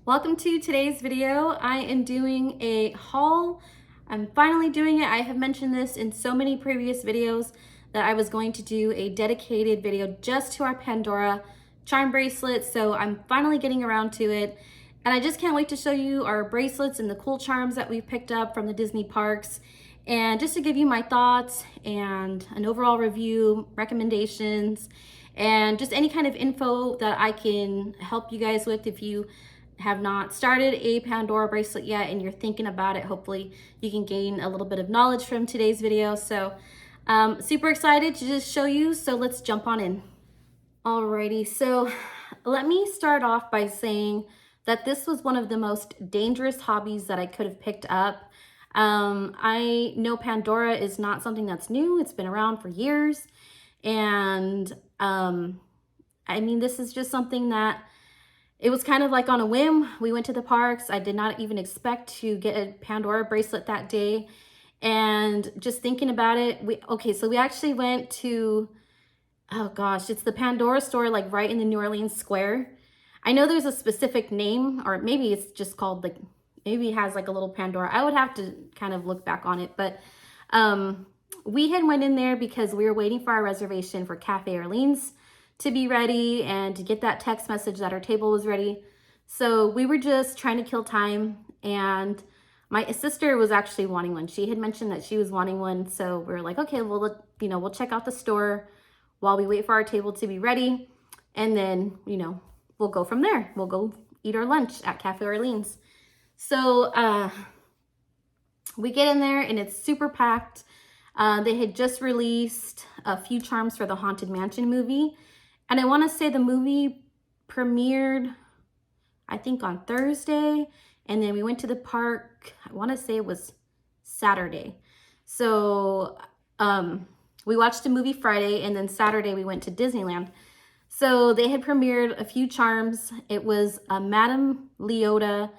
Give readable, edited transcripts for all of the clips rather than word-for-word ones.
Welcome to today's video. I am doing a haul. I'm finally doing it. I have mentioned this in so many previous videos that I was going to do a dedicated video just to our Pandora Charm Bracelets. So I'm finally getting around to it. And I just can't wait to show you our bracelets and the cool charms that we've picked up from the Disney parks. And just to give you my thoughts and an overall review, recommendations, and just any kind of info that I can help you guys with if you have not started a Pandora bracelet yet and you're thinking about it. Hopefully you can gain a little bit of knowledge from today's video. So super excited to just show you. So let's jump on in. Alrighty, so let me start off by saying that this was one of the most dangerous hobbies that I could have picked up. I know Pandora is not something that's new. It's been around for years. And I mean, this is just something that it was kind of like on a whim. We went to the parks. I did not even expect to get a Pandora bracelet that day. And just thinking about it, so we actually went to, oh gosh, it's the Pandora store, like right in the New Orleans Square. I know there's a specific name, or maybe it's just called like, maybe it has like a little Pandora. I would have to kind of look back on it, but we had went in there because we were waiting for our reservation for Cafe Orleans to be ready and to get that text message that our table was ready. So we were just trying to kill time, and my sister was actually wanting one. She had mentioned that she was wanting one. So we were like, okay, well, we'll check out the store while we wait for our table to be ready. And then, we'll go from there. We'll go eat our lunch at Cafe Orleans. So we get in there and it's super packed. They had just released a few charms for the Haunted Mansion movie. And I want to say the movie premiered, I think, on Thursday. And then we went to the park, I want to say it was Saturday. So we watched the movie Friday, and then Saturday we went to Disneyland. So they had premiered a few charms. It was a Madame Leota.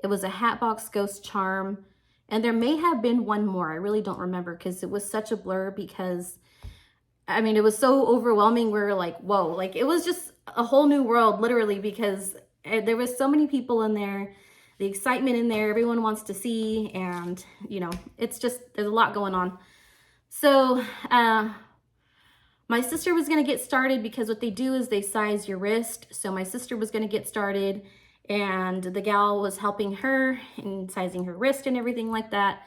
It was a Hatbox Ghost charm. And there may have been one more. I really don't remember because it was such a blur because I mean, it was so overwhelming. We were like, whoa, like it was just a whole new world, literally, because there was so many people in there, the excitement in there, everyone wants to see, and it's just, there's a lot going on. So my sister was going to get started because what they do is they size your wrist. So my sister was going to get started, and the gal was helping her in sizing her wrist and everything like that.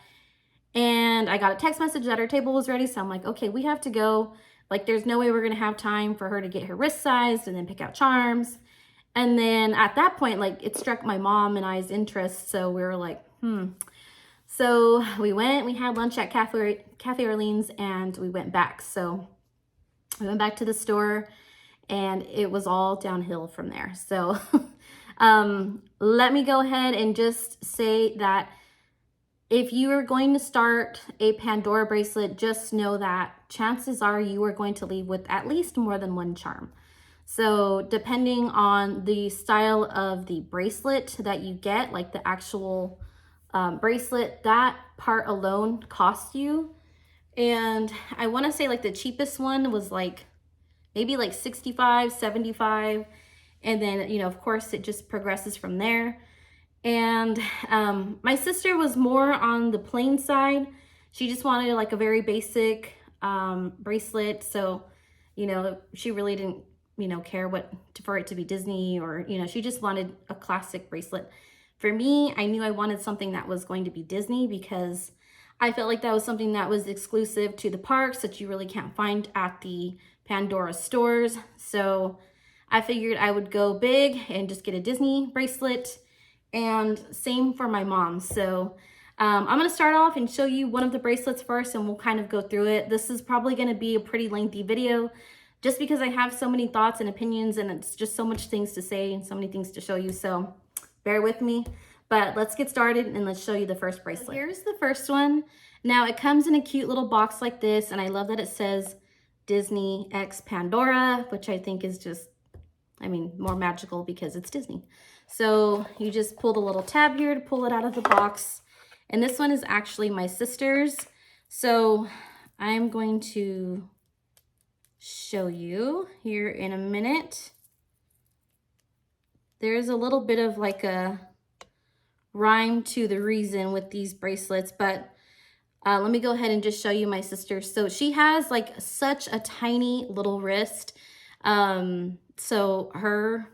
And I got a text message that her table was ready. So I'm like, okay, we have to go. Like, there's no way we're going to have time for her to get her wrist sized and then pick out charms. And then at that point, like, it struck my mom and I's interest. So we were like, So we went, we had lunch at Cafe Orleans, and we went back. So we went back to the store, and it was all downhill from there. So let me go ahead and just say that if you are going to start a Pandora bracelet, just know that chances are you are going to leave with at least more than one charm. So depending on the style of the bracelet that you get, like the actual bracelet, that part alone costs you. And I want to say like the cheapest one was like maybe like 65, 75. And then, of course, it just progresses from there. And my sister was more on the plain side. She just wanted like a very basic bracelet. So, she really didn't, care for it to be Disney, or, she just wanted a classic bracelet. For me, I knew I wanted something that was going to be Disney because I felt like that was something that was exclusive to the parks that you really can't find at the Pandora stores. So I figured I would go big and just get a Disney bracelet. And same for my mom. So I'm going to start off and show you one of the bracelets first, and we'll kind of go through it. This is probably going to be a pretty lengthy video just because I have so many thoughts and opinions, and it's just so much things to say and so many things to show you. So bear with me, but let's get started and let's show you the first bracelet. Here's the first one. Now it comes in a cute little box like this, and I love that it says Disney X Pandora, which I think is just, more magical because it's Disney. So you just pull the little tab here to pull it out of the box. And this one is actually my sister's. So I'm going to show you here in a minute. There's a little bit of like a rhyme to the reason with these bracelets, but let me go ahead and just show you my sister. So she has like such a tiny little wrist. So her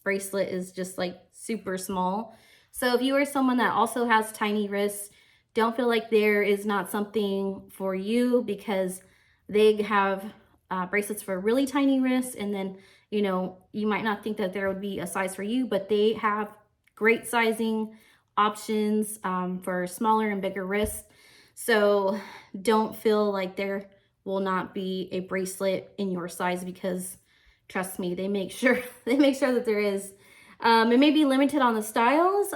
bracelet is just like super small. So if you are someone that also has tiny wrists, don't feel like there is not something for you, because they have bracelets for really tiny wrists, and then, you know, you might not think that there would be a size for you, but they have great sizing options for smaller and bigger wrists. So don't feel like there will not be a bracelet in your size, because trust me, they make sure that there is. It may be limited on the styles.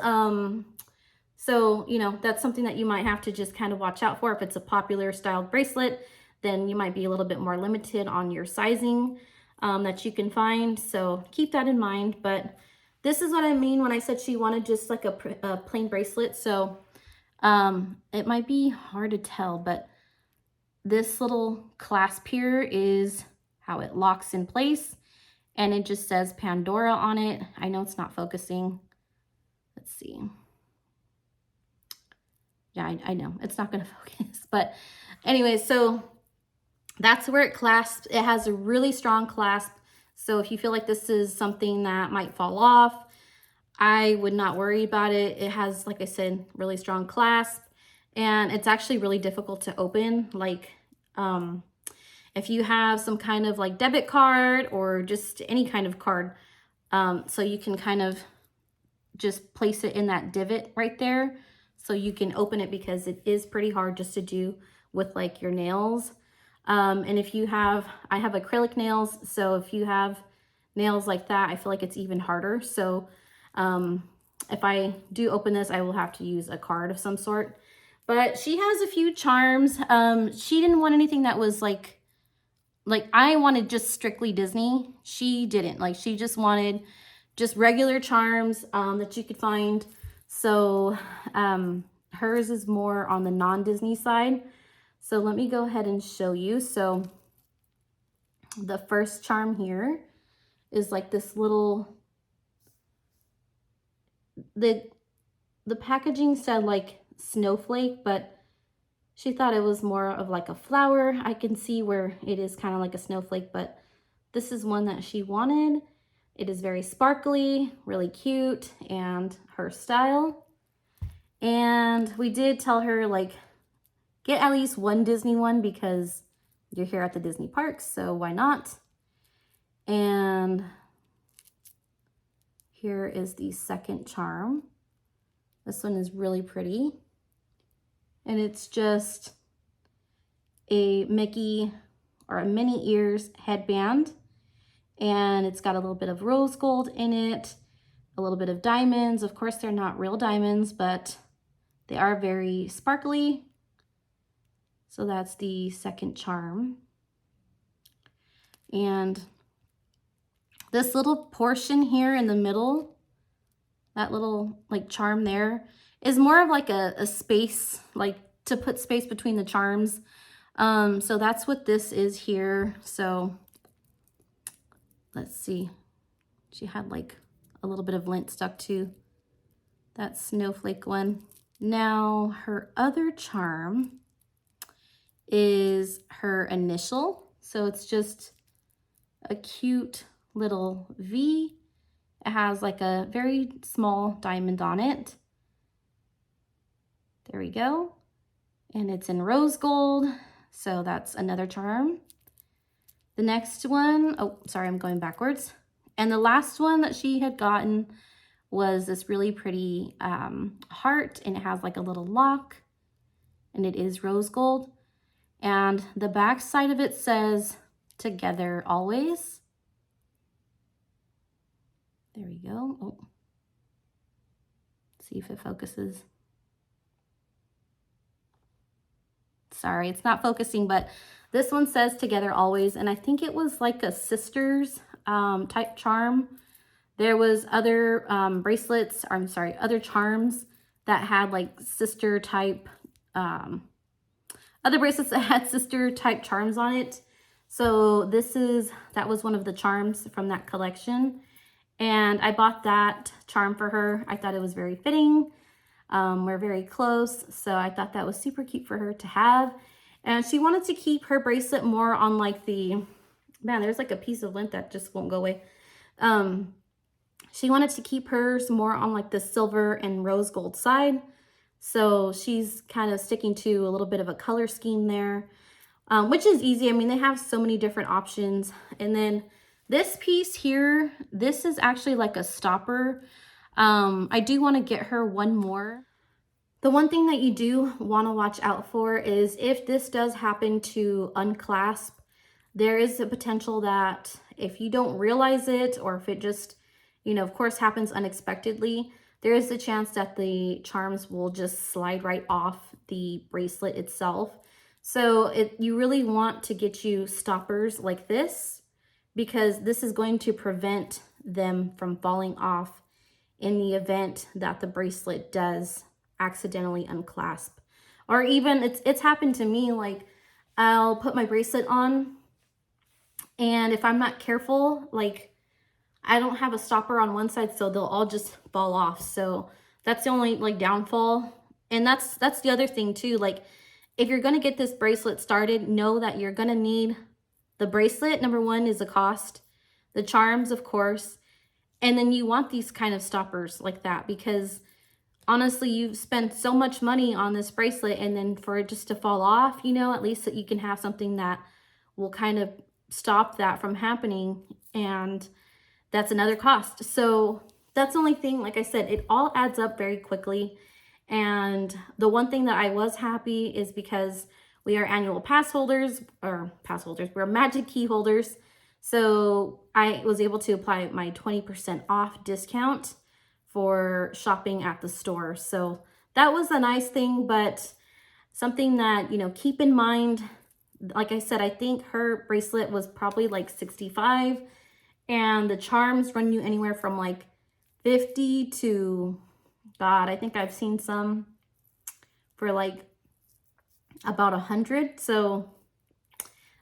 So, you know, that's something that you might have to just kind of watch out for. If it's a popular styled bracelet, then you might be a little bit more limited on your sizing that you can find. So keep that in mind. But this is what I mean when I said she wanted just like a plain bracelet. So it might be hard to tell, but this little clasp here is how it locks in place. And it just says Pandora on it. I know it's not focusing. Let's see. Yeah, I know it's not going to focus, but anyway, so that's where it clasps. It has a really strong clasp. So if you feel like this is something that might fall off, I would not worry about it. It has, like I said, really strong clasp, and it's actually really difficult to open. Like, if you have some kind of like debit card or just any kind of card, so you can kind of just place it in that divot right there, so you can open it, because it is pretty hard just to do with like your nails. And if you have, I have acrylic nails, so if you have nails like that, I feel like it's even harder. So if I do open this, I will have to use a card of some sort. But she has a few charms. She didn't want anything that was like I wanted just strictly Disney. She didn't. Like, she just wanted just regular charms that you could find. So hers is more on the non-Disney side. So let me go ahead and show you. So the first charm here is like this little, the packaging said like snowflake, but she thought it was more of like a flower. I can see where it is kind of like a snowflake, but this is one that she wanted. It is very sparkly, really cute, and her style. And we did tell her, like, get at least one Disney one, because you're here at the Disney parks, so why not? And here is the second charm. This one is really pretty. And it's just a Mickey or a Minnie ears headband. And it's got a little bit of rose gold in it, a little bit of diamonds. Of course, they're not real diamonds, but they are very sparkly. So that's the second charm. And this little portion here in the middle, that little like charm there, is more of like a space, like to put space between the charms. So that's what this is here. So let's see. She had like a little bit of lint stuck to that snowflake one. Now her other charm is her initial. So it's just a cute little V. It has like a very small diamond on it. There we go. And it's in rose gold. So that's another charm. The next one, oh, sorry, I'm going backwards. And the last one that she had gotten was this really pretty heart, and it has like a little lock, and it is rose gold. And the back side of it says, together always. There we go. Oh. See if it focuses. Sorry, it's not focusing, but this one says together always, and I think it was like a sisters type charm. There was other bracelets, or I'm sorry, other charms that had like sister type, other bracelets that had sister type charms on it. So that was one of the charms from that collection. And I bought that charm for her. I thought it was very fitting. We're very close, so I thought that was super cute for her to have. And she wanted to keep her bracelet more on like the, man, there's like a piece of lint that just won't go away. She wanted to keep hers more on like the silver and rose gold side. So she's kind of sticking to a little bit of a color scheme there, which is easy. I mean, they have so many different options. And then this piece here, this is actually like a stopper. I do want to get her one more. The one thing that you do want to watch out for is if this does happen to unclasp, there is a potential that if you don't realize it, or if it just, you know, of course happens unexpectedly, there is a chance that the charms will just slide right off the bracelet itself. So you really want to get you stoppers like this, because this is going to prevent them from falling off in the event that the bracelet does accidentally unclasp. Or even it's happened to me, like I'll put my bracelet on, and if I'm not careful, like I don't have a stopper on one side, so they'll all just fall off. So that's the only like downfall. And that's the other thing too. Like if you're going to get this bracelet started, know that you're going to need the bracelet. Number one is the cost, the charms, of course. And then you want these kind of stoppers like that, because honestly, you've spent so much money on this bracelet, and then for it just to fall off, you know, at least that you can have something that will kind of stop that from happening. And that's another cost. So that's the only thing, like I said, it all adds up very quickly. And the one thing that I was happy is because we are annual pass holders, we're magic key holders. So I was able to apply my 20% off discount for shopping at the store. So that was a nice thing, but something that, you know, keep in mind, like I said, I think her bracelet was probably like $65, and the charms run you anywhere from like $50 to, God, I think I've seen some for like about $100. So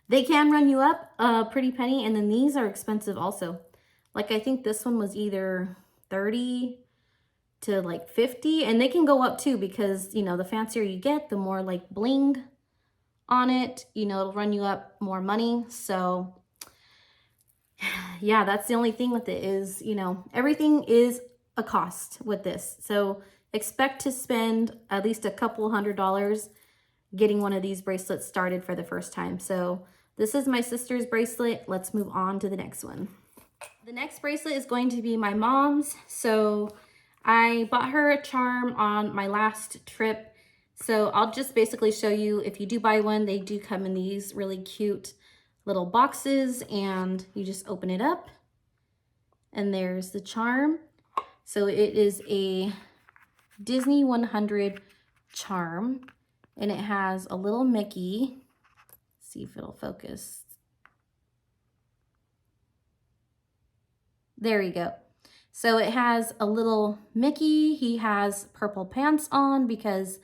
they can run you up a pretty penny. And then these are expensive also. Like I think this one was either 30 to like 50, and they can go up too, because, you know, the fancier you get, the more like bling on it, you know, it'll run you up more money. So yeah, that's the only thing with it is, you know, everything is a cost with this. So expect to spend at least a couple $100 getting one of these bracelets started for the first time. So this is my sister's bracelet. Let's move on to the next one. The next bracelet is going to be my mom's. So I bought her a charm on my last trip. So I'll just basically show you, if you do buy one, they do come in these really cute little boxes, and you just open it up and there's the charm. So it is a Disney 100 charm, and it has a little Mickey. Let's see if it'll focus. There you go. So it has a little Mickey. He has purple pants on because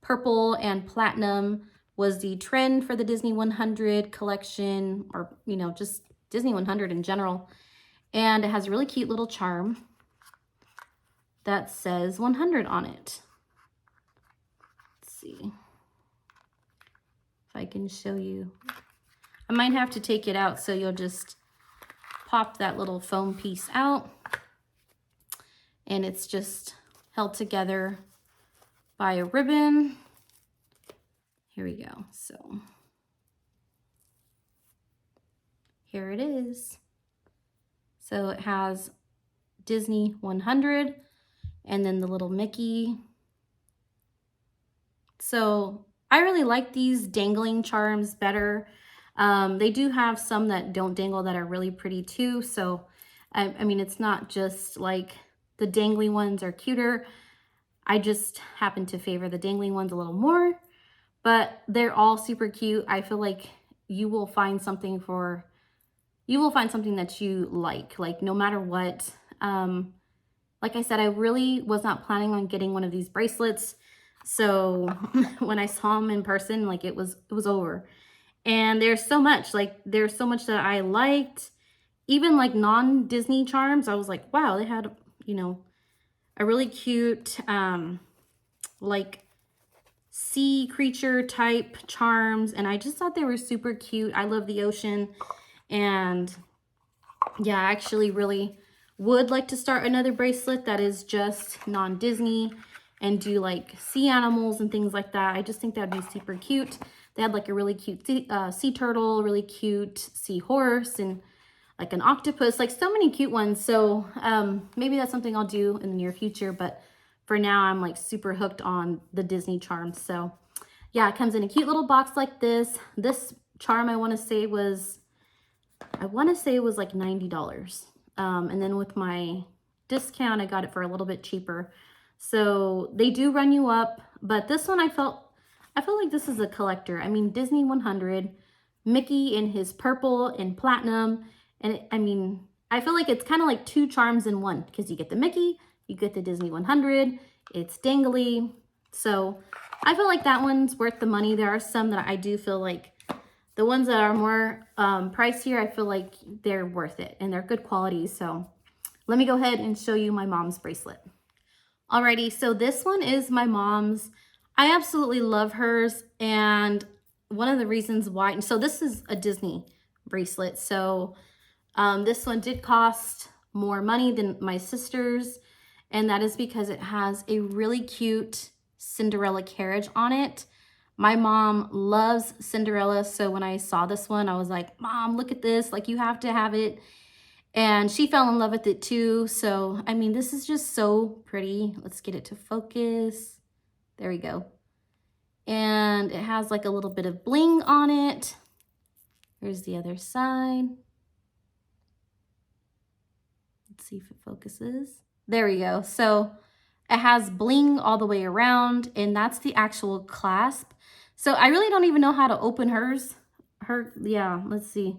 purple and platinum was the trend for the Disney 100 collection, or, you know, just Disney 100 in general. And it has a really cute little charm that says 100 on it. Let's see if I can show you. I might have to take it out, so you'll just pop that little foam piece out, and it's just held together by a ribbon. Here we go. So here it is. So it has Disney 100 and then the little Mickey. So I really like these dangling charms better. They do have some that don't dangle that are really pretty too. So, I mean, it's not just like the dangly ones are cuter. I just happen to favor the dangling ones a little more, but they're all super cute. I feel like you will find something that you like no matter what. Like I said, I really was not planning on getting one of these bracelets. So when I saw them in person, like it was over. And there's so much that I liked. Even like non-Disney charms, I was like, wow, they had, you know, a really cute like sea creature type charms, and I just thought they were super cute. I love the ocean, and yeah, I actually really would like to start another bracelet that is just non-Disney and do like sea animals and things like that. I just think that'd be super cute. They had like a really cute sea turtle, really cute seahorse, and like an octopus, like so many cute ones. So maybe that's something I'll do in the near future, but for now I'm like super hooked on the Disney charms. So yeah, it comes in a cute little box like this. This charm I want to say was like $90. And then with my discount, I got it for a little bit cheaper. So they do run you up, but this one I felt like this is a collector. I mean, Disney 100, Mickey in his purple and platinum. And I feel like it's kind of like two charms in one, because you get the Mickey, you get the Disney 100, it's dangly. So I feel like that one's worth the money. There are some that I do feel like the ones that are more pricier, I feel like they're worth it and they're good quality. So let me go ahead and show you my mom's bracelet. Alrighty, so this one is my mom's. I absolutely love hers, and one of the reasons why, so this is a Disney bracelet. So this one did cost more money than my sister's, and that is because it has a really cute Cinderella carriage on it. My mom loves Cinderella, so when I saw this one, I was like, Mom, look at this, like you have to have it. And she fell in love with it too. So, I mean, this is just so pretty. Let's get it to focus. There we go. And it has like a little bit of bling on it. Here's the other side. Let's see if it focuses. There we go. So it has bling all the way around, and that's the actual clasp. So I really don't even know how to open hers. Yeah, let's see.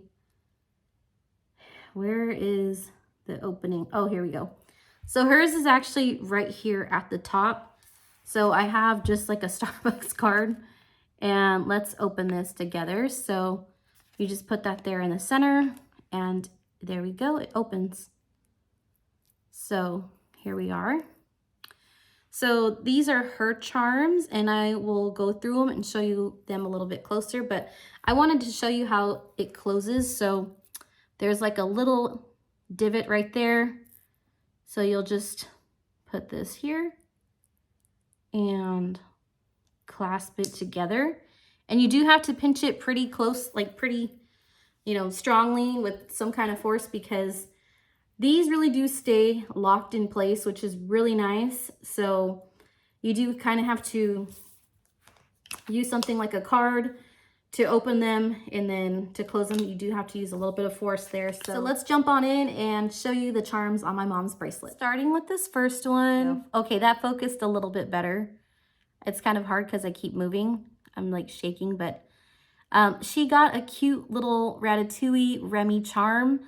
Where is the opening? Oh, here we go. So hers is actually right here at the top. So I have just like a Starbucks card, and let's open this together. So you just put that there in the center, and there we go, it opens. So here we are. So these are her charms, and I will go through them and show you them a little bit closer, but I wanted to show you how it closes. So there's like a little divot right there. So you'll just put this here and clasp it together. And you do have to pinch it pretty close, like pretty, strongly with some kind of force, because these really do stay locked in place, which is really nice. So you do kind of have to use something like a card to open them, and then to close them, you do have to use a little bit of force there. So let's jump on in and show you the charms on my mom's bracelet. Starting with this first one. Yeah. Okay, that focused a little bit better. It's kind of hard because I keep moving. I'm like shaking, but she got a cute little Ratatouille Remy charm.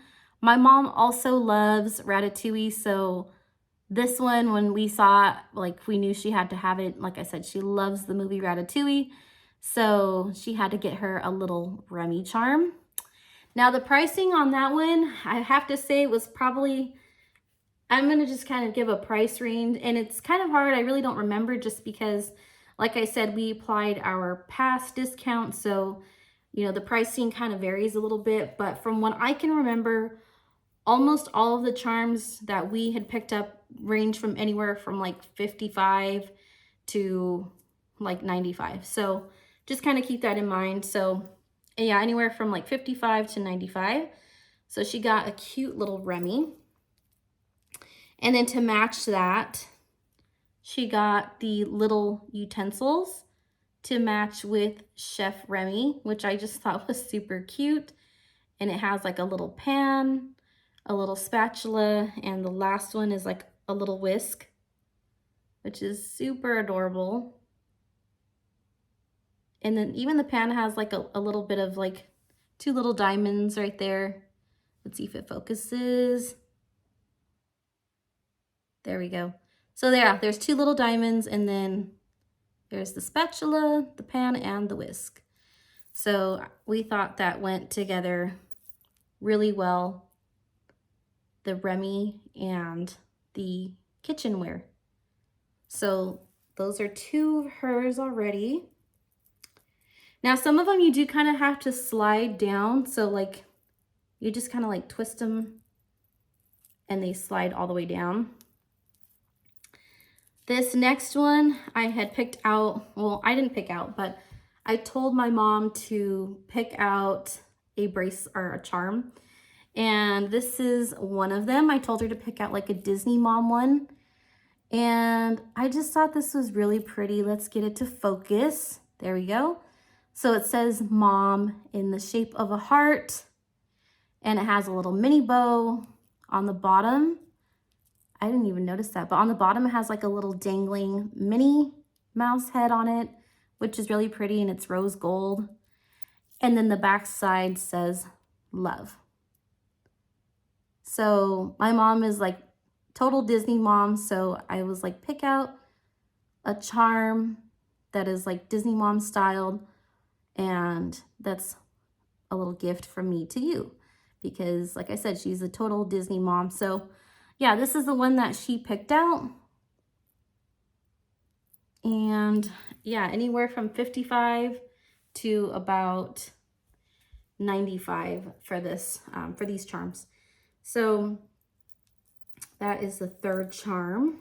My mom also loves Ratatouille, so this one, when we saw it, like we knew she had to have it. Like I said, she loves the movie Ratatouille. So she had to get her a little Remy charm. Now the pricing on that one, I have to say, was probably, I'm going to just kind of give a price range, and it's kind of hard. I really don't remember, just because, like I said, we applied our past discount. So, the pricing kind of varies a little bit, but from what I can remember, almost all of the charms that we had picked up range from anywhere from like 55 to like 95. So just kind of keep that in mind. So yeah, anywhere from like 55 to 95. So she got a cute little Remy. And then to match that, she got the little utensils to match with Chef Remy, which I just thought was super cute. And it has like a little pan, a little spatula, and the last one is like a little whisk, which is super adorable. And then even the pan has like a little bit of like two little diamonds right there. Let's see if it focuses. There we go. So there's two little diamonds, and then there's the spatula, the pan, and the whisk. So we thought that went together really well, the Remy and the kitchenware. So those are 2 of hers already. Now, some of them you do kind of have to slide down. So like you just kind of like twist them and they slide all the way down. This next one I had picked out, well, I didn't pick out, but I told my mom to pick out a brace or a charm. And this is one of them. I told her to pick out like a Disney mom one. And I just thought this was really pretty. Let's get it to focus. There we go. So it says mom in the shape of a heart. And it has a little mini bow on the bottom. I didn't even notice that, but on the bottom it has like a little dangling Minnie Mouse head on it, which is really pretty, and it's rose gold. And then the back side says love. So my mom is like total Disney mom, so I was like, pick out a charm that is like Disney mom styled, and that's a little gift from me to you, because like I said, she's a total Disney mom. So yeah, this is the one that she picked out. And yeah, anywhere from 55 to about 95 for this, for these charms. So that is the 3rd charm.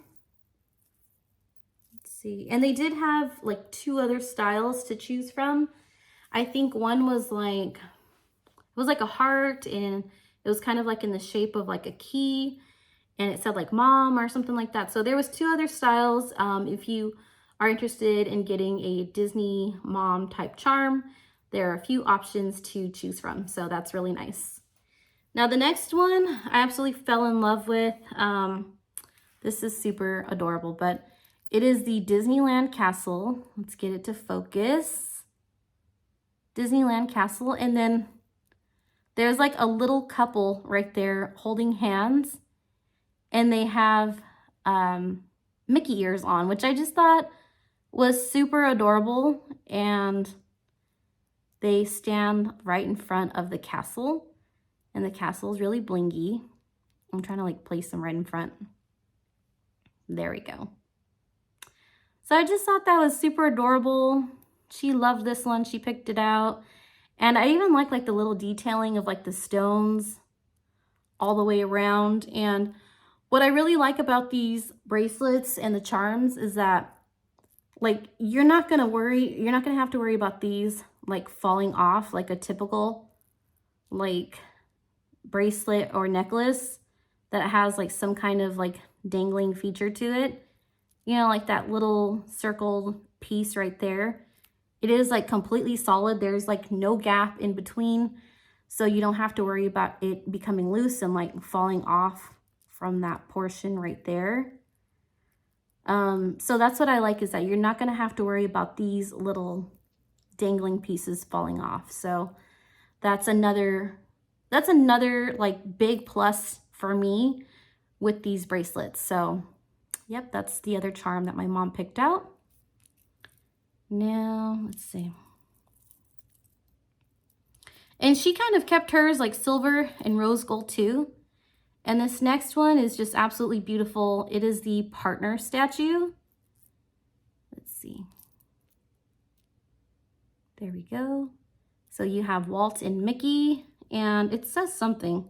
Let's see. And they did have like 2 other styles to choose from. I think one was like, it was like a heart, and it was kind of like in the shape of like a key, and it said like mom or something like that. So there was 2 other styles. If you are interested in getting a Disney mom type charm, there are a few options to choose from. So that's really nice. Now the next one I absolutely fell in love with. This is super adorable, but it is the Disneyland Castle. Let's get it to focus. Disneyland Castle. And then there's like a little couple right there holding hands. And they have Mickey ears on, which I just thought was super adorable. And they stand right in front of the castle. And the castle is really blingy. I'm trying to like place them right in front. There we go. So I just thought that was super adorable. She loved this one. She picked it out. And I even like the little detailing of like the stones all the way around. And what I really like about these bracelets and the charms is that like you're not going to have to worry about these like falling off like a typical like bracelet or necklace that has like some kind of like dangling feature to it. You know, like that little circled piece right there. It is like completely solid. There's like no gap in between. So you don't have to worry about it becoming loose and like falling off from that portion right there. So that's what I like, is that you're not going to have to worry about these little dangling pieces falling off. So that's another like big plus for me with these bracelets. So yep, that's the other charm that my mom picked out. Now, let's see. And she kind of kept hers like silver and rose gold too. And this next one is just absolutely beautiful. It is the partner statue. Let's see. There we go. So you have Walt and Mickey, and it says something.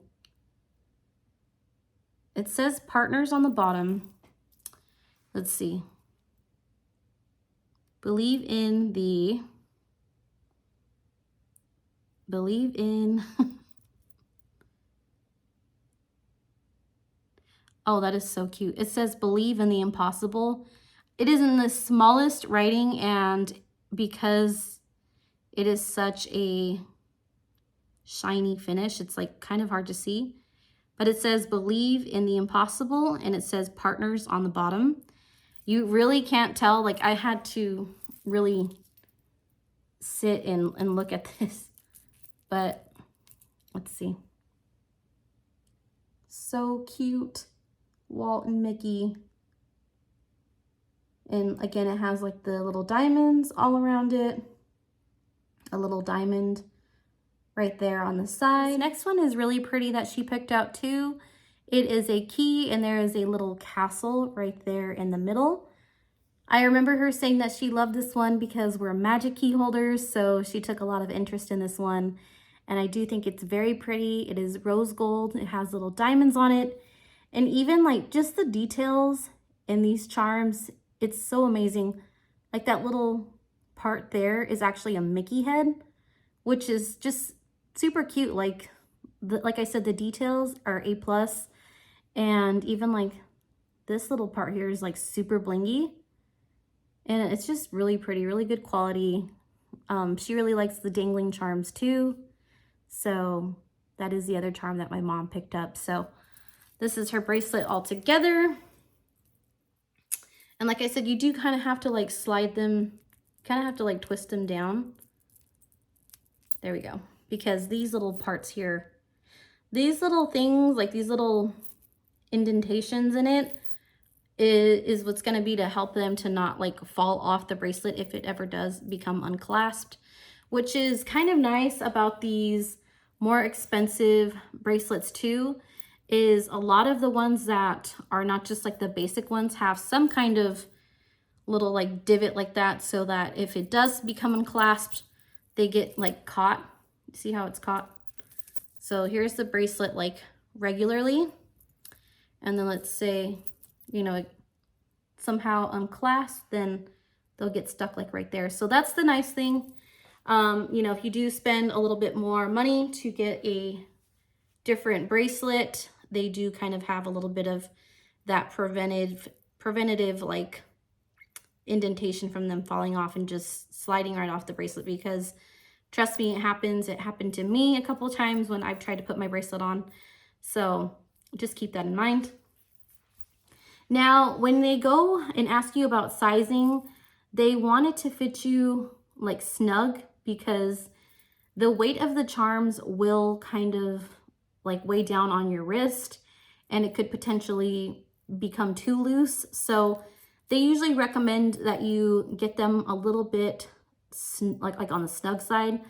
It says partners on the bottom. Let's see. Believe in oh, that is so cute. It says believe in the impossible. It is in the smallest writing, and because it is such a shiny finish, it's like kind of hard to see. But it says believe in the impossible, and it says partners on the bottom. You really can't tell. Like I had to really sit and look at this. But let's see. So cute. Walt and Mickey. And again, it has like the little diamonds all around it. A little diamond right there on the side. This next one is really pretty that she picked out too. It is a key, and there is a little castle right there in the middle. I remember her saying that she loved this one because we're magic key holders, so she took a lot of interest in this one. And I do think it's very pretty. It is rose gold. It has little diamonds on it. And even like just the details in these charms, it's so amazing. Like that little part there is actually a Mickey head, which is just super cute. Like I said, the details are A+. And even like this little part here is like super blingy. And it's just really pretty, really good quality. She really likes the dangling charms too. So that is the other charm that my mom picked up. So this is her bracelet all together. And like I said, you do kind of have to like slide them, kind of have to like twist them down. There we go. Because these little parts here, these little things, like these little indentations in it, is what's going to be to help them to not like fall off the bracelet if it ever does become unclasped, which is kind of nice about these more expensive bracelets too, is a lot of the ones that are not just like the basic ones have some kind of little like divot like that, so that if it does become unclasped, they get like caught. See how it's caught? So here's the bracelet like regularly, and then let's say, you know, it somehow unclasped, then they'll get stuck like right there. So that's the nice thing. You know, if you do spend a little bit more money to get a different bracelet, they do kind of have a little bit of that preventative like indentation from them falling off and just sliding right off the bracelet, because trust me, it happens. It happened to me a couple of times when I've tried to put my bracelet on. So just keep that in mind. Now, when they go and ask you about sizing, they want it to fit you like snug, because the weight of the charms will kind of like weigh down on your wrist, and it could potentially become too loose. So they usually recommend that you get them a little bit like on the snug side.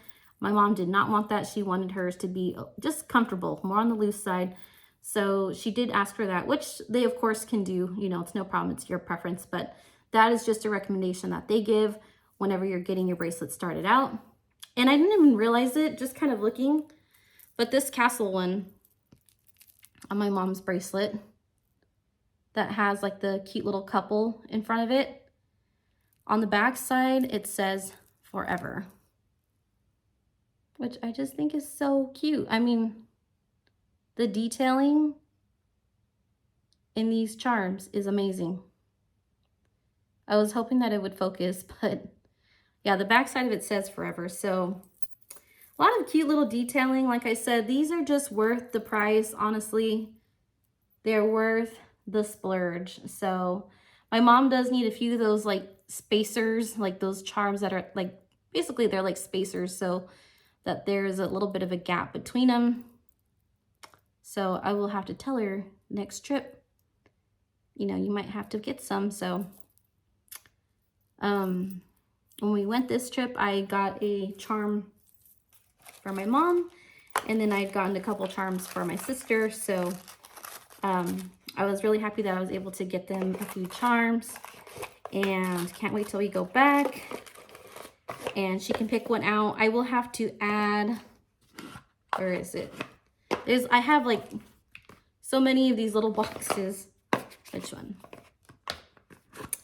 My mom did not want that. She wanted hers to be just comfortable, more on the loose side. So she did ask for that, which they of course can do. You know, it's no problem. It's your preference, but that is just a recommendation that they give whenever you're getting your bracelet started out. And I didn't even realize it, just kind of looking, but this castle one on my mom's bracelet that has like the cute little couple in front of it, on the back side, it says forever, which I just think is so cute. I mean, the detailing in these charms is amazing. I was hoping that it would focus, but yeah, the back side of it says forever. So a lot of cute little detailing. Like I said, these are just worth the price. Honestly, they're worth the splurge. So my mom does need a few of those like spacers, like those charms that are like, basically they're like spacers, so that there's a little bit of a gap between them. So I will have to tell her next trip, you know, you might have to get some. So when we went this trip, I got a charm for my mom, and then I'd gotten a couple charms for my sister. So I was really happy that I was able to get them a few charms, and can't wait till we go back and she can pick one out. I will have to add, where is it? I have like so many of these little boxes. Which one?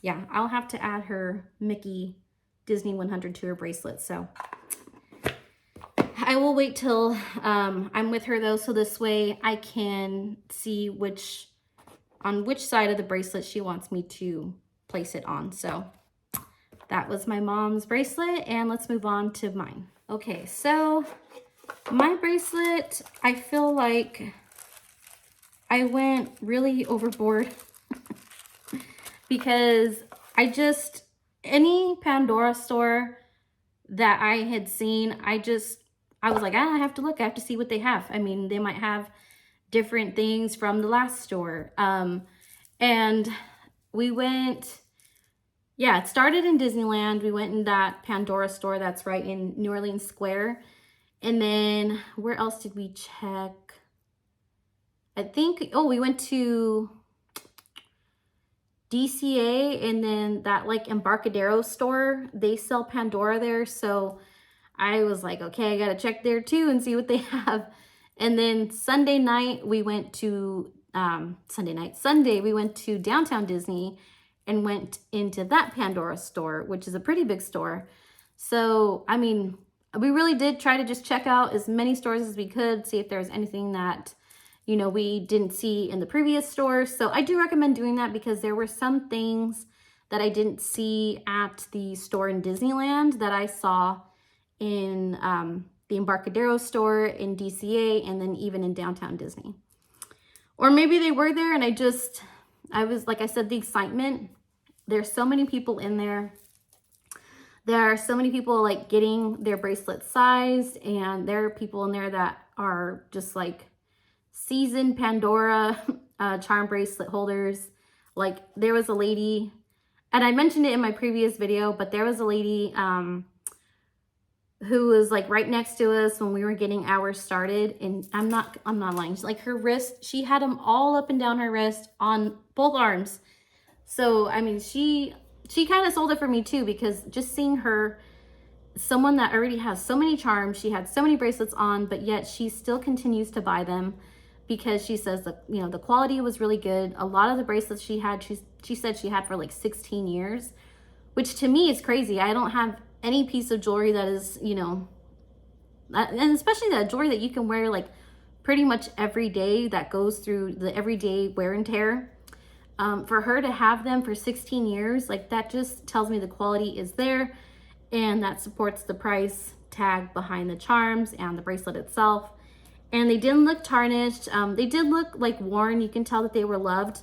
Yeah, I'll have to add her Mickey Disney 100 to her bracelet. So I will wait till I'm with her though, so this way I can see on which side of the bracelet she wants me to place it on. So that was my mom's bracelet, and let's move on to mine. Okay, so my bracelet, I feel like I went really overboard because any Pandora store that I had seen, I was like, I have to look, I have to see what they have. I mean, they might have different things from the last store. And we went, yeah, it started in Disneyland. We went in that Pandora store that's right in New Orleans Square. And then where else did we check? I think, we went to DCA and then that like Embarcadero store, they sell Pandora there. So I was like, okay, I gotta check there too and see what they have. And then Sunday we went to Sunday we went to downtown Disney and went into that Pandora store, which is a pretty big store. So, I mean, we really did try to just check out as many stores as we could, see if there was anything that, you know, we didn't see in the previous stores. So I do recommend doing that because there were some things that I didn't see at the store in Disneyland that I saw in the Embarcadero store, in DCA, and then even in downtown Disney. Or maybe they were there and I was, like I said, the excitement. There's so many people in there. There are so many people like getting their bracelets sized, and there are people in there that are just like seasoned Pandora charm bracelet holders. Like there was a lady, and I mentioned it in my previous video, but there was a lady who was like right next to us when we were getting ours started, and I'm not lying. Like her wrist, she had them all up and down her wrist on both arms. So I mean, she kind of sold it for me too, because just seeing her, someone that already has so many charms, she had so many bracelets on, but yet she still continues to buy them because she says that, you know, the quality was really good. A lot of the bracelets she had, she said she had for like 16 years, which to me is crazy. I don't have any piece of jewelry that is, you know, and especially that jewelry that you can wear like pretty much every day, that goes through the everyday wear and tear. For her to have them for 16 years, like that just tells me the quality is there, and that supports the price tag behind the charms and the bracelet itself. And they didn't look tarnished. They did look like worn. You can tell that they were loved,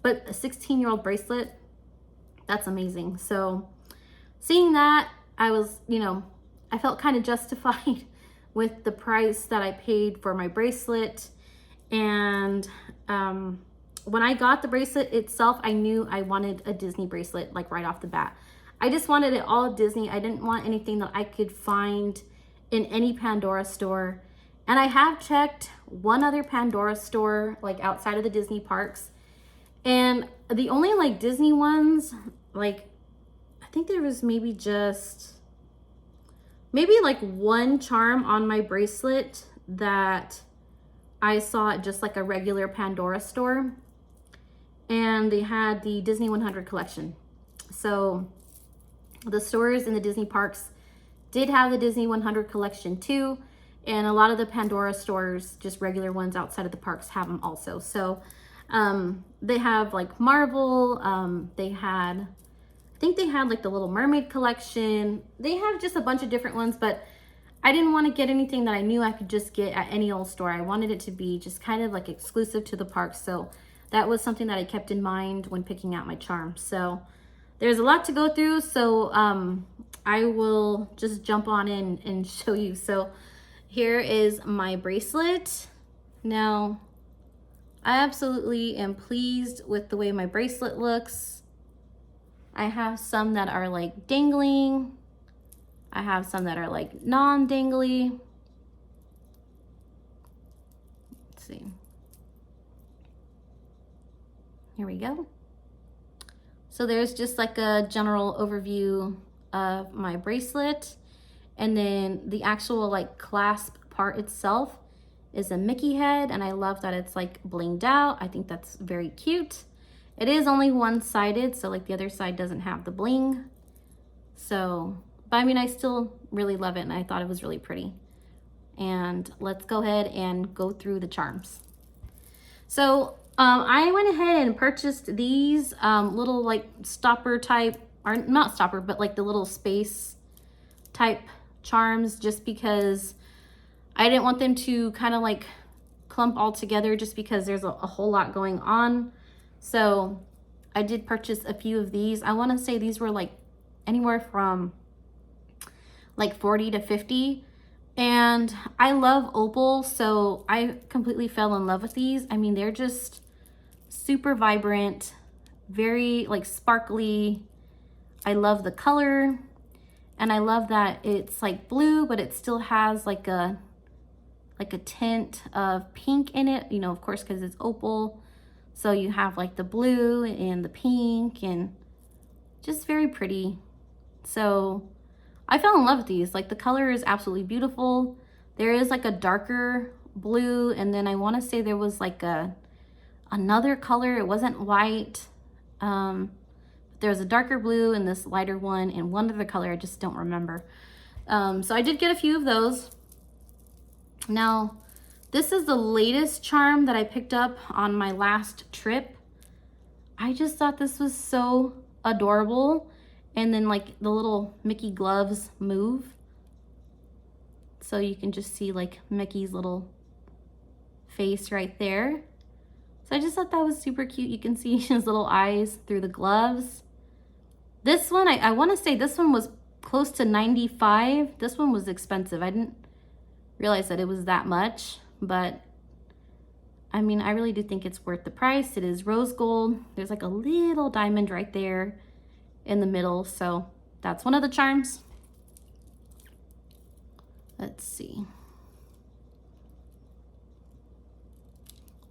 but a 16-year-old bracelet, that's amazing. So seeing that, I was, you know, I felt kind of justified with the price that I paid for my bracelet. And when I got the bracelet itself, I knew I wanted a Disney bracelet, like right off the bat. I just wanted it all Disney. I didn't want anything that I could find in any Pandora store. And I have checked one other Pandora store, like outside of the Disney parks. And the only like Disney ones, like, I think there was maybe like one charm on my bracelet that I saw at just like a regular Pandora store. And they had the Disney 100 collection. So the stores in the Disney parks did have the Disney 100 collection too. And a lot of the Pandora stores, just regular ones outside of the parks, have them also. So they have like Marvel, I think they had like the Little Mermaid collection. They have just a bunch of different ones, but I didn't want to get anything that I knew I could just get at any old store. I wanted it to be just kind of like exclusive to the parks. So that was something that I kept in mind when picking out my charms. So there's a lot to go through. So I will just jump on in and show you. So here is my bracelet. Now, I absolutely am pleased with the way my bracelet looks. I have some that are like dangling. I have some that are like non-dangly. Let's see. Here we go. So there's just like a general overview of my bracelet. And then the actual like clasp part itself is a Mickey head. And I love that it's like blinged out. I think that's very cute. It is only one-sided, so like the other side doesn't have the bling. So, but I mean, I still really love it, and I thought it was really pretty. And let's go ahead and go through the charms. So I went ahead and purchased these little like stopper type, or not stopper, but like the little space type charms, just because I didn't want them to kind of like clump all together, just because there's a whole lot going on. So I did purchase a few of these. I want to say these were like anywhere from like 40 to 50. And I love opal, so I completely fell in love with these. I mean, they're just super vibrant, very like sparkly. I love the color, and I love that it's like blue, but it still has like a tint of pink in it, you know, of course, because it's opal. So you have like the blue and the pink and just very pretty. So I fell in love with these. Like the color is absolutely beautiful. There is like a darker blue, and then I want to say there was like another color. It wasn't white. There's a darker blue and this lighter one and one other color I just don't remember. So I did get a few of those. Now, this is the latest charm that I picked up on my last trip. I just thought this was so adorable. And then like the little Mickey gloves move. So you can just see like Mickey's little face right there. So I just thought that was super cute. You can see his little eyes through the gloves. This one, I want to say this one was close to $95. This one was expensive. I didn't realize that it was that much, but I mean, I really do think it's worth the price. It is rose gold. There's like a little diamond right there in the middle. So that's one of the charms. Let's see.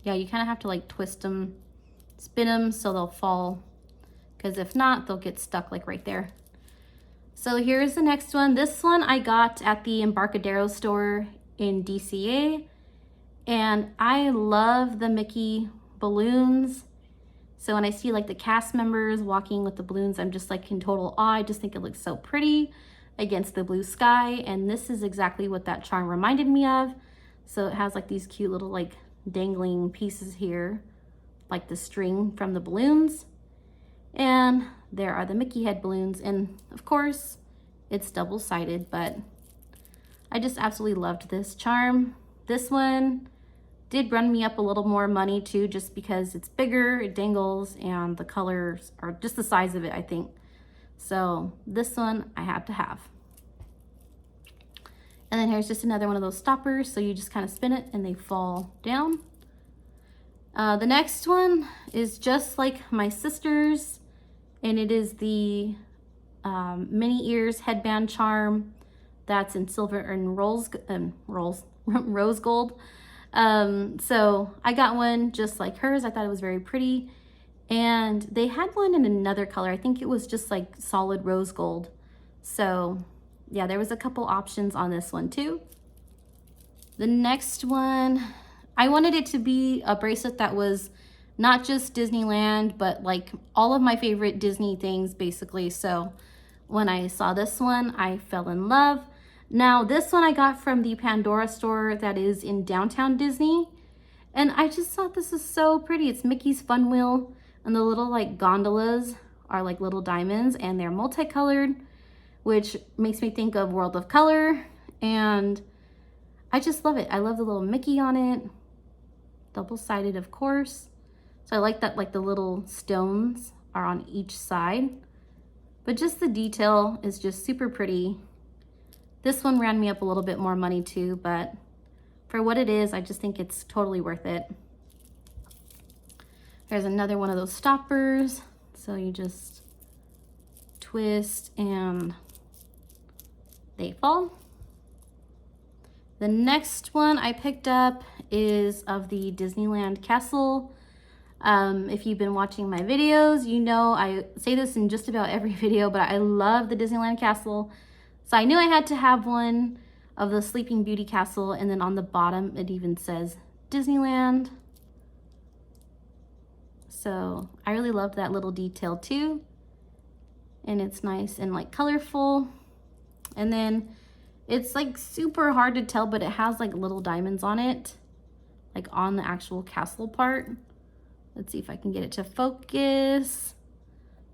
Yeah, you kind of have to like twist them, spin them so they'll fall, because if not, they'll get stuck like right there. So here's the next one. This one I got at the Embarcadero store in DCA, and I love the Mickey balloons. So when I see like the cast members walking with the balloons, I'm just like in total awe. I just think it looks so pretty against the blue sky, and this is exactly what that charm reminded me of. So it has like these cute little like dangling pieces here, like the string from the balloons. And there are the Mickey head balloons, and of course it's double-sided, but I just absolutely loved this charm. This one did run me up a little more money too, just because it's bigger, it dangles, and the colors are just the size of it, I think. So this one I had to have. And then here's just another one of those stoppers. So you just kind of spin it and they fall down. The next one is just like my sister's, and it is the mini ears headband charm that's in silver and rose gold. So I got one just like hers. I thought it was very pretty. And they had one in another color. I think it was just like solid rose gold. So yeah, there was a couple options on this one too. The next one, I wanted it to be a bracelet that was not just Disneyland, but like all of my favorite Disney things basically. So when I saw this one, I fell in love. Now this one I got from the Pandora store that is in downtown Disney. And I just thought this is so pretty. It's Mickey's Fun Wheel, and the little like gondolas are like little diamonds, and they're multicolored, which makes me think of World of Color. And I just love it. I love the little Mickey on it. Double-sided, of course. So I like that like the little stones are on each side. But just the detail is just super pretty. This one ran me up a little bit more money too, but for what it is, I just think it's totally worth it. There's another one of those stoppers. So you just twist and they fall. The next one I picked up is of the Disneyland Castle. If you've been watching my videos, you know I say this in just about every video, but I love the Disneyland Castle. So I knew I had to have one of the Sleeping Beauty Castle, and then on the bottom it even says Disneyland. So I really loved that little detail too. And it's nice and like colorful. And then it's like super hard to tell, but it has like little diamonds on it, like on the actual castle part. Let's see if I can get it to focus.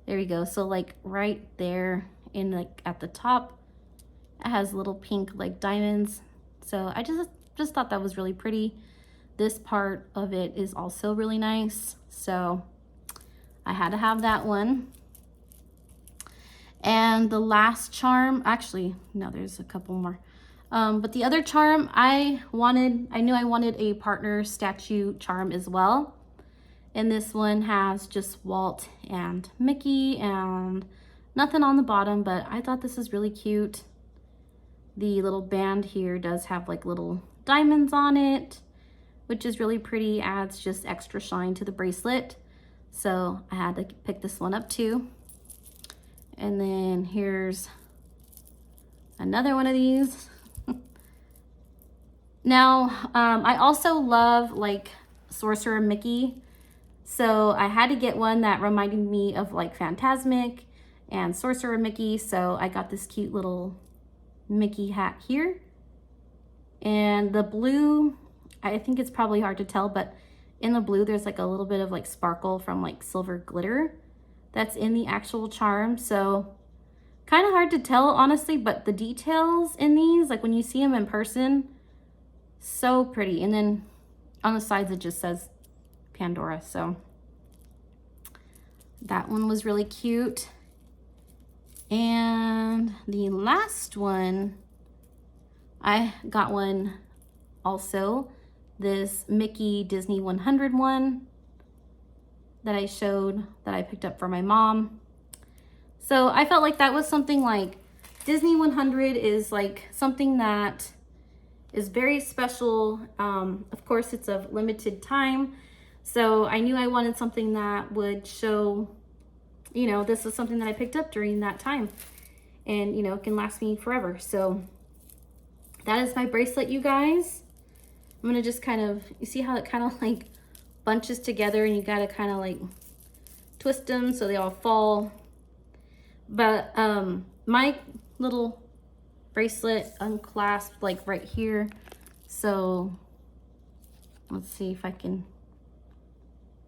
There we go. So like right there in like at the top, it has little pink like diamonds. So I just thought that was really pretty. This part of it is also really nice. So I had to have that one. And the last charm, actually, no, there's a couple more. But the other charm I knew I wanted a partner statue charm as well. And this one has just Walt and Mickey and nothing on the bottom, but I thought this is really cute. The little band here does have like little diamonds on it. which is really pretty, adds just extra shine to the bracelet. So I had to pick this one up too. And then here's another one of these. Now, I also love like Sorcerer Mickey. So I had to get one that reminded me of like Phantasmic and Sorcerer Mickey. So I got this cute little Mickey hat here. And the blue, I think it's probably hard to tell, but in the blue, there's like a little bit of like sparkle from like silver glitter that's in the actual charm. So kind of hard to tell, honestly, but the details in these, like when you see them in person, so pretty. And then on the sides, it just says Pandora. So that one was really cute. And the last one, I got one also, this Mickey Disney 100 one that I showed that I picked up for my mom. So I felt like that was something like Disney 100 is like something that is very special. Of course, it's of limited time. So I knew I wanted something that would show, you know, this is something that I picked up during that time and, you know, can last me forever. So that is my bracelet, you guys. I'm gonna just kind of, you see how it kind of like bunches together and you gotta kind of like twist them so they all fall. But my little bracelet unclasped like right here. So let's see if I can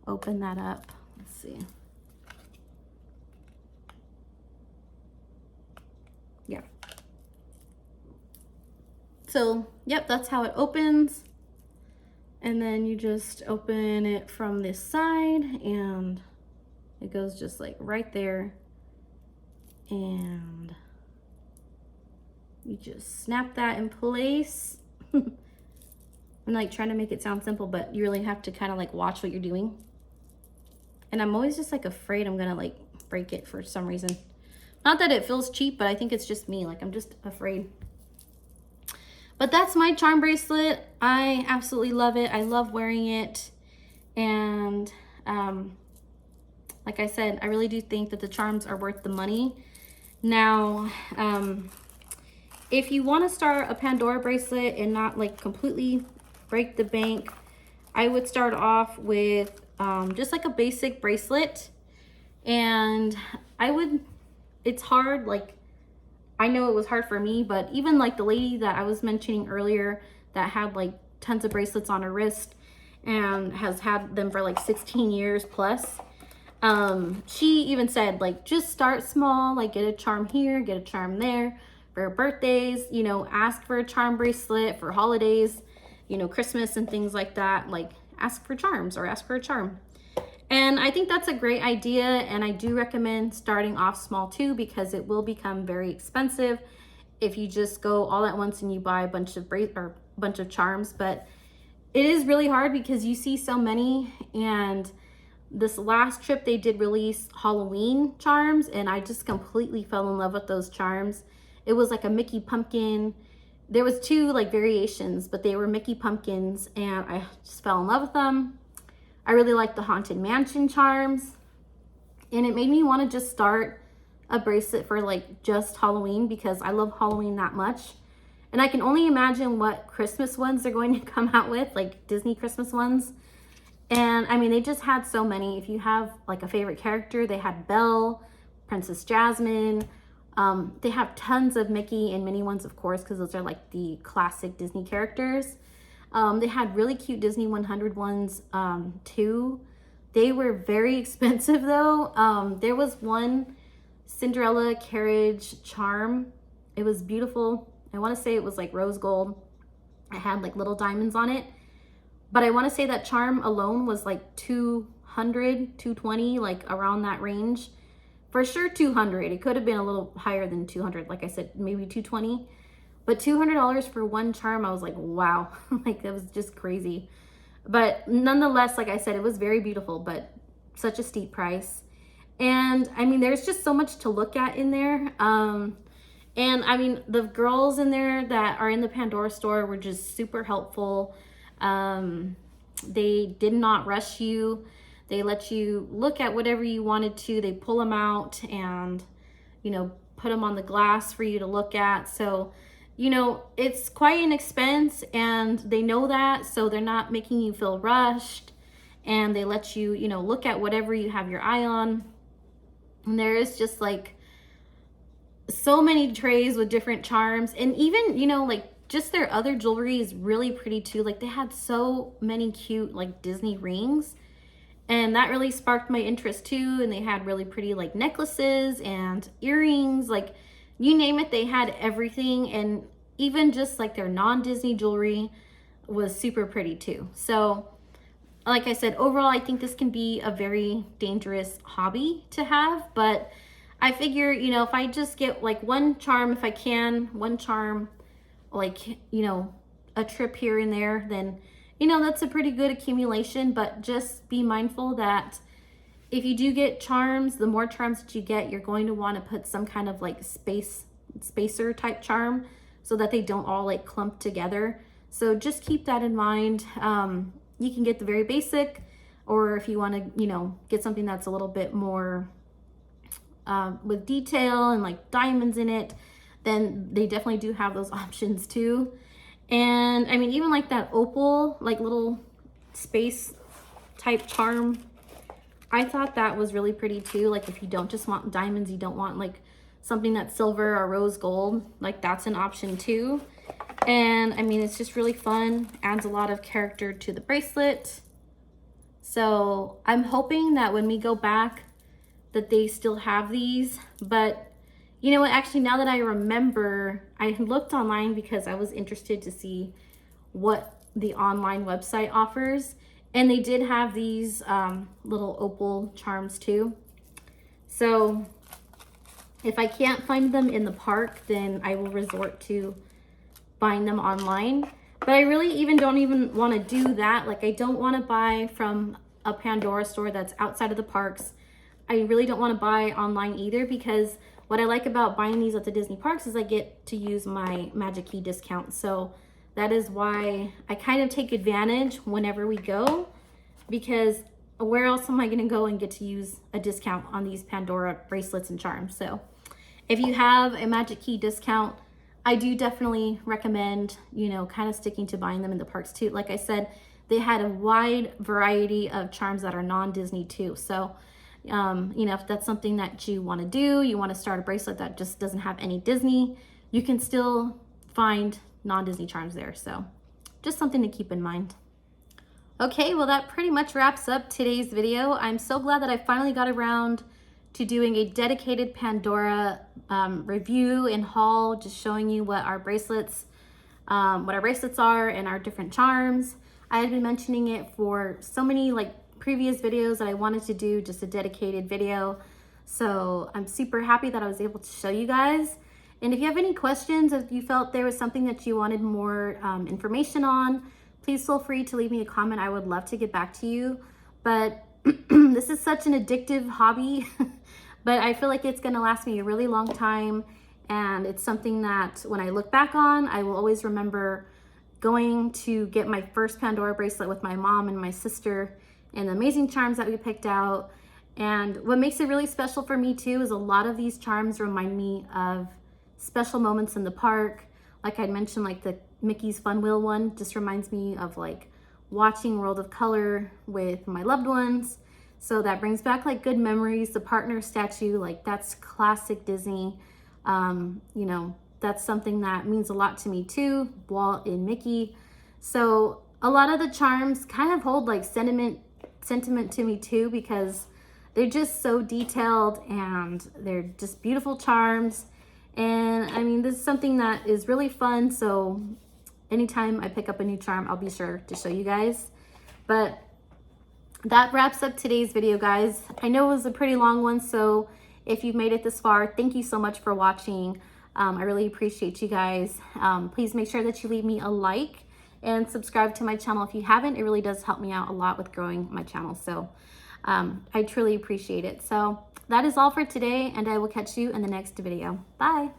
open that up. Let's see. Yeah. So, yep, that's how it opens. And then you just open it from this side and it goes just like right there. And you just snap that in place. I'm like trying to make it sound simple, but you really have to kind of like watch what you're doing. And I'm always just like afraid I'm gonna like break it for some reason. Not that it feels cheap, but I think it's just me. Like I'm just afraid. But that's my charm bracelet. I absolutely love it. I love wearing it. And like I said, I really do think that the charms are worth the money. Now, if you want to start a Pandora bracelet and not like completely break the bank, I would start off with just like a basic bracelet. And I would, it's hard, like I know it was hard for me, but even like the lady that I was mentioning earlier that had like tons of bracelets on her wrist and has had them for like 16 years plus, she even said like just start small, like get a charm here, get a charm there for birthdays, you know, ask for a charm bracelet for holidays, you know, Christmas and things like that. Like ask for charms or ask for a charm. And I think that's a great idea, and I do recommend starting off small too, because it will become very expensive if you just go all at once and you buy a bunch of charms. But it is really hard because you see so many, and this last trip they did release Halloween charms, and I just completely fell in love with those charms. It was like a Mickey pumpkin. There was two like variations, but they were Mickey pumpkins, and I just fell in love with them. I really like the Haunted Mansion charms, and it made me want to just start a bracelet for like just Halloween because I love Halloween that much. And I can only imagine what Christmas ones they're going to come out with, like Disney Christmas ones. And I mean, they just had so many. If you have like a favorite character, they had Belle, Princess Jasmine. They have tons of Mickey and Minnie ones, of course, because those are like the classic Disney characters. They had really cute Disney 100 ones too. They were very expensive though. There was one Cinderella carriage charm. It was beautiful. I want to say it was like rose gold. It had like little diamonds on it. But I want to say that charm alone was like $200, $220, like around that range. For sure $200. It could have been a little higher than $200. Like I said, maybe $220. But $200 for one charm, I was like, wow. Like, that was just crazy. But nonetheless, like I said, it was very beautiful, but such a steep price. And I mean, there's just so much to look at in there. And I mean, the girls in there that are in the Pandora store were just super helpful. They did not rush you. They let you look at whatever you wanted to. They pull them out and, you know, put them on the glass for you to look at. So, you know, it's quite an expense, and they know that, so they're not making you feel rushed, and they let you, you know, look at whatever you have your eye on. And there is just like so many trays with different charms, and even, you know, like just their other jewelry is really pretty too. Like they had so many cute like Disney rings, and that really sparked my interest too. And they had really pretty like necklaces and earrings, like you name it, they had everything. And even just like their non-Disney jewelry was super pretty too. So like I said, overall, I think this can be a very dangerous hobby to have, but I figure, you know, if I just get like one charm, if I can, one charm, like, you know, a trip here and there, then, you know, that's a pretty good accumulation. But just be mindful that if you do get charms, the more charms that you get, you're going to want to put some kind of like spacer type charm so that they don't all like clump together. So just keep that in mind. You can get the very basic, or if you want to, you know, get something that's a little bit more with detail and like diamonds in it, then they definitely do have those options too. And I mean, even like that opal, like little space type charm, I thought that was really pretty too. Like if you don't just want diamonds, you don't want like something that's silver or rose gold, like that's an option too. And I mean, it's just really fun, adds a lot of character to the bracelet. So I'm hoping that when we go back that they still have these. But you know what, actually, now that I remember, I looked online because I was interested to see what the online website offers, and they did have these little opal charms too. So if I can't find them in the park, then I will resort to buying them online. But I really don't even want to do that. Like I don't want to buy from a Pandora store that's outside of the parks. I really don't want to buy online either, because what I like about buying these at the Disney parks is I get to use my Magic Key discount. So that is why I kind of take advantage whenever we go, because where else am I going to go and get to use a discount on these Pandora bracelets and charms? So if you have a Magic Key discount, I do definitely recommend, you know, kind of sticking to buying them in the parks too. Like I said, they had a wide variety of charms that are non-Disney too. So you know, if that's something that you want to do, you want to start a bracelet that just doesn't have any Disney, you can still find non-Disney charms there. So just something to keep in mind. Okay, well, that pretty much wraps up today's video. I'm so glad that I finally got around to doing a dedicated Pandora review and haul, just showing you what our bracelets are and our different charms. I had been mentioning it for so many like previous videos that I wanted to do just a dedicated video. So I'm super happy that I was able to show you guys. And if you have any questions, if you felt there was something that you wanted more information on, please feel free to leave me a comment. I would love to get back to you. But this is such an addictive hobby, but I feel like it's gonna last me a really long time. And it's something that when I look back on, I will always remember going to get my first Pandora bracelet with my mom and my sister, and the amazing charms that we picked out. And what makes it really special for me too is a lot of these charms remind me of special moments in the park. Like I mentioned, like the Mickey's Fun Wheel one just reminds me of like watching World of Color with my loved ones. So that brings back like good memories. The partner statue, like that's classic Disney. You know, that's something that means a lot to me too, Walt and Mickey. So a lot of the charms kind of hold like sentiment to me too, because they're just so detailed and they're just beautiful charms. And I mean, this is something that is really fun. So anytime I pick up a new charm, I'll be sure to show you guys. But that wraps up today's video, guys. I know it was a pretty long one, so if you've made it this far, thank you so much for watching. I really appreciate you guys. Please make sure that you leave me a like and subscribe to my channel if you haven't. It really does help me out a lot with growing my channel. So I truly appreciate it. So that is all for today, and I will catch you in the next video. Bye.